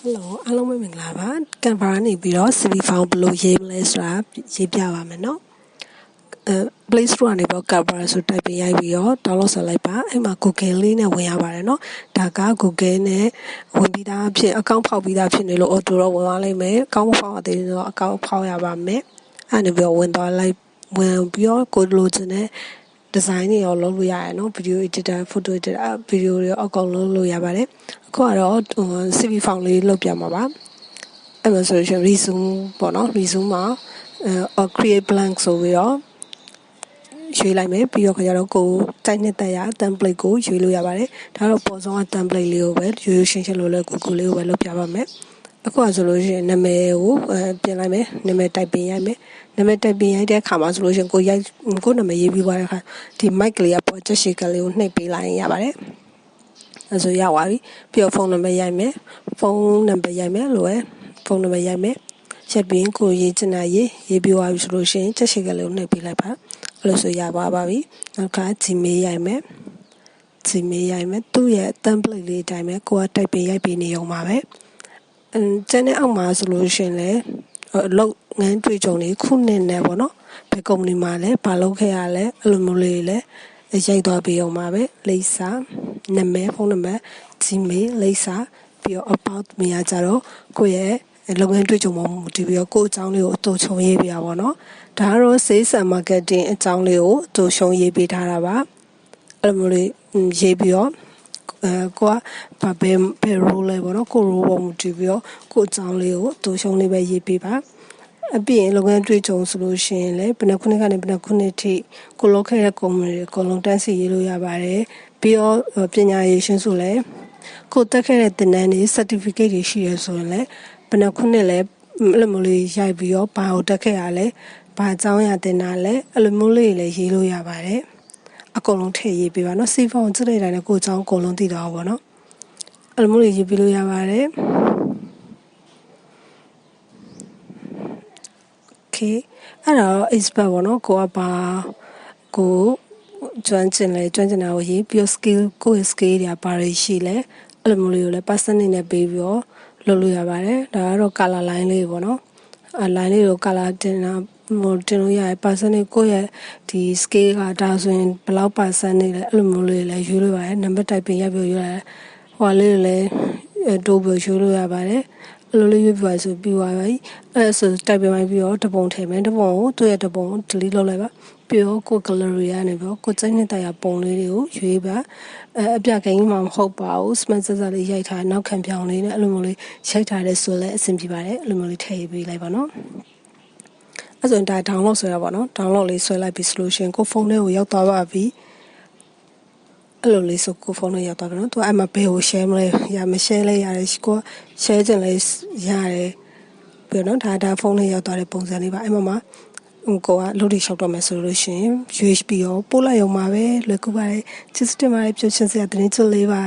Hello အားလုံးပဲမင်္ဂလာပါ Canva နေပြီးတော့ CV file ဘယ်လိုရေးမလဲဆိုတာရေးပြပါမယ်เนาะPlay Store ကနေပြီးတော့ Canva ဆိုတိုက်ပြီးရိုက်ပြီးတော့ download ဆက်လိုက်ပါအဲ့မှာ Google လေးနဲ့ဝင်ရပါတယ်เนาะဒါက Google နဲ့ဝင်ပြီးသားဖြစ် account ဖောက်ပြီးသားဖြစ်နေလို့ auto တော့ဝင်သွားလိမ့်မယ် account မဖောက်ရသေးရင်တော့ account ဖောက်ရပါမယ်အဲ့နေပြီးတော့ဝင်သွားလိုက်ဝင်ပြီးတော့ကိုလိုချင်တဲ့ design တွေရောလုပ်လို့ရတယ်เนาะ video editor photo editor video တွေအကုန်လုံးလုပ်ရပါတယ်အခုကတော့ CV file လေးလုပ်ပြမှာပါအဲ့မှာဆိုရင် resume ပေါ့နော် resume မှာcreate blank ဆိုပြီးတော့ရွေးလိုက်မယ်ပြီးတော့ခါကျတော့ကိုတိုက်နှစ်တက်ရ template ကိုရွေးလို့ရပါတယ်ဒါတော့ပေါ်ဆုံးက template လေးကိုပဲရွေးရှင်းရှင်းလို့လဲကိုလေးကိုပဲလုပ်ပြပါမယ်အခုဆိုလို့ရှိရင်နာမည်ကိုပြင်လိုက်မယ်နာမည်တိုက်ပြင်ရိုက်မယ်နာမည်တိုက်ပြင်ရိုက်တဲ့အခါမှာဆိုလို့ရှိရင်ကိုနာမည်ရေးပြီးသွားတဲ့အခါဒီ mic ကလေးကပေါ်ချက်ရှိကလေးကိုနှိပ်ပေးလိုက်ရင်ရပါတယ်အဲဆိုရပါပြီပြီးတော့ဖုန်းနံပါတ်ရိုက်မယ်ဖုန်းနံပါတ်ရိုက်မယ်လို့ပဲဖုန်းနံပါတ်ရိုက်မယ်ချက်ပြီးကိုရေးချင်တာရေးပြီးသွားပြီဆိုလို့ရှိရင်ချက်ရှိကလေးကိုနှိပ်ပေးလိုက်ပါအဲ့လိုဆိုရပါပြီနောက်က Gmail ရိုက်မယ် Gmail ရိုက်မယ်သူ့ရဲ့ template လေးတိုင်းပဲကိုကတိုက်ပြင်ရိုက်ပြီးနေအောင်ပါပဲကျန်တဲ့အောက်မှာဆိုလို့ရှိရင်လည်းလောက်ငန်းတွေ့ကြုံနေခုနှစ်နဲ့ပေါ့နော်ဘယ်ကုမ္ပဏီမှာလဲဘာလုပ်ခဲ့ရလဲအဲ့လိုမျိုးလေးလည်းရိုက်သွားပြီးအောင်ပါပဲလိပ်စာနာမည်ဖုန်းနံပါတ် Gmail လိပ်စာပြီးတော့ about မြင်ရကြတော့ကိုယ့်ရဲ့လုပ်ငန်းတွေ့ကြုံမှုမူတည်ပြီးတော့ကိုယ့်အကြောင်းလေးကိုအတူချုံရေးပြပါတော့ဒါကတော့ sales and marketing အကြောင်းလေးကိုအတူချုံရေးပေးထားတာပါအဲ့လိုမျိုးလေးရေးပြီးတော့ကိုကဘယ် role လဲပေါ့နော်ကို role ပေါ်မူတည်ပြီးတော့ကိုအကြောင်းလေးကိုတူရှုံးလေးပဲရေးပေးပါအပြင်လုပ်ငန်းတွေ့ကြုံဆိုလို့ရှိရင်လည်းဘယ်နှခုနှစ်ကနေဘယ်နှခုနှစ်ထိကိုလောက်ခဲ့တဲ့ company တွေအကုန်လုံးတန်းစီရေးလို့ရပါတယ်ပြီးတော့ပညာရေးရှင်းဆိုလည်းကိုတက်ခဲ့တဲ့သင်တန်းတွေ certificate တွေရှိရဆိုရင်လည်းဘယ်နှခုနှစ်လဲအဲ့လိုမျိုးလေးရိုက်ပြီးတော့ဘာကိုတက်ခဲ့ရလဲဘာအကြောင်းအရာသင်တာလဲအဲ့လိုမျိုးလေးလည်းရေးလို့ရပါတယ်အကုန်လုံးထည့်ရေးပေးပါနော် CV ကိုကြည့်လိုက်တိုင်းကိုအကြောင်းအကုန်လုံးသိတော့ပါနော်အဲ့လိုမျိုးရေးပေးလို့ရပါတယ် Okay အဲ့တော့ expert ပေါ့နော်ကိုကပါကိုကျွမ်းကျင်တာကိုရေးပြီး skill ကိုယ့် skill တွေပါရရှိလဲအဲ့လိုမျိုးလေးကိုလည်း person နဲ့ပေးပြီးတော့လုပ်လို့ရပါတယ်ဒါကတော့ color line လေးပေါ့နော်line လေးကို color တင်လို့ရတယ် person ကိုယ့်ရဲ့ဒီ scale ကဒါဆိုရင်ဘယ်လောက် person နေလဲအဲ့လိုမျိုးလေးလည်းရွေးလို့ရတယ် number type ပြင်ရိုက်ပြီးရွေးရတယ်ဟိုလေးလည်းတိုးပြီးရွေးလို့ရပါတယ်အဲ့လိုလေးရွေးပြီးဆိုပြီးသွားပြီအဲ့ဆိုတိုက်ပြင်ပြီးတော့တပုံထည့်မယ်တပုံကိုသူ့ရဲ့တပုံကို delete လုပ်လိုက်ပါပြီးတော့ကို gallery ကနေပြီးတော့ကိုစိတ်နှစ်တရားပုံလေးတွေကိုရွေးပါအပြကိန်းမှမဟုတ်ပါဘူး smart စလေးရိုက်ထားနောက်ခံပြောင်းလေးနဲ့အဲ့လိုမျိုးလေးရိုက်ထားတဲ့ဆိုလည်းအဆင်ပြေပါတယ်အဲ့လိုမျိုးလေးထည့်ပေးလိုက်ပါနော်အဲ့ဆိုရင်ဒါ download ဆွဲရပါတော့ download လေးဆွဲလိုက်ပြီဆိုလို့ရှိရင်ကိုဖုန်းထဲကိုရောက်သွားပါပြီအဲ့လိုလေးဆိုကိုဖုန်းထဲရောက်သွားပြီနော်သူအဲ့မှာဘယ်ကို share မလဲမ share လဲရတယ်ကို share ချင်လဲရတယ်ပြီးတော့ဒါဖုန်းထဲရောက်သွားတဲ့ပုံစံလေးပါအဲ့မှာကိုကလို့တွေလျှောက်တော့မယ်ဆိုလို့ရှိရင် USB ရောပို့လိုက်ရုံပါပဲလွယ်ကူပါတယ်ချစ်စတင်ပါတယ်ပြုတ်ချင်စရာတင်းချစ်လေးပါ